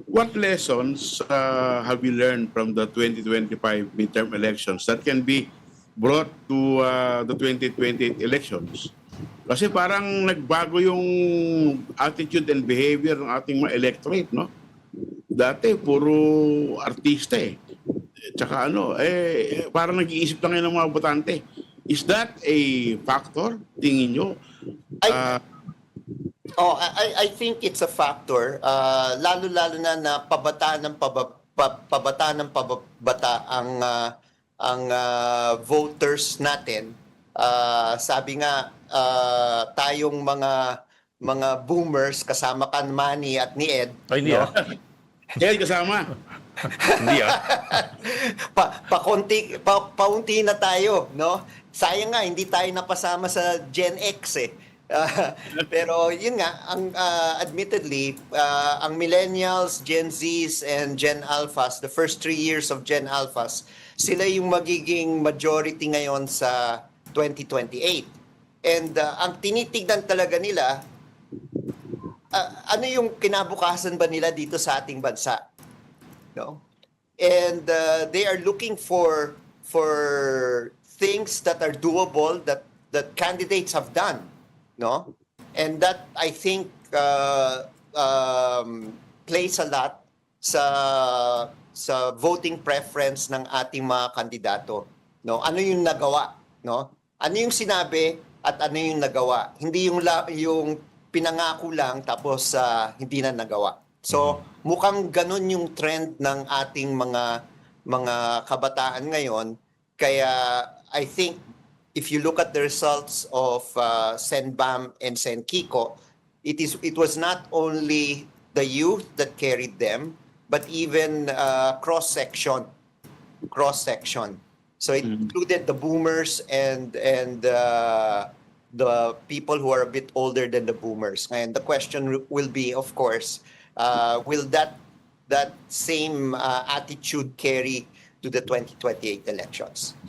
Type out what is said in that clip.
What lessons have you learned from the 2025 midterm elections that can be brought to the 2028 elections? Kasi parang nagbago yung attitude and behavior ng ating mga electorate, no? Dati, puro artista eh. Tsaka parang nag-iisip lang ngayon ng mga botante. Is that a factor, tingin nyo? I I think it's a factor, lalo-lalo na pabataan ng pabata ang voters natin. Sabi nga, tayong mga boomers, kasama kan Manny at ni Ed, Ay, hindi no? Kaya kasama. Hindi Paunti na tayo, no? Sayang nga hindi tayo napasama sa Gen X eh. Pero yun nga, admittedly, ang millennials, Gen Zs, and Gen Alphas, the first 3 years of Gen Alphas, sila yung magiging majority ngayon sa 2028. And ang tinitignan talaga nila, ano yung kinabukasan ba nila dito sa ating bansa? No? And they are looking for things that are doable, that candidates have done, no? And that, I think, plays a lot sa voting preference ng ating mga kandidato, no? Ano yung nagawa, no? Ano yung sinabi at ano yung nagawa? Hindi yung pinangako lang tapos hindi na nagawa. So, mukhang ganun yung trend ng ating mga kabataan ngayon. Kaya I think if you look at the results of Senbam and Sen Kiko, it was not only the youth that carried them, but even cross-section. So it included the boomers and the people who are a bit older than the boomers. And the question will be, of course, will that same attitude carry to the 2028 elections?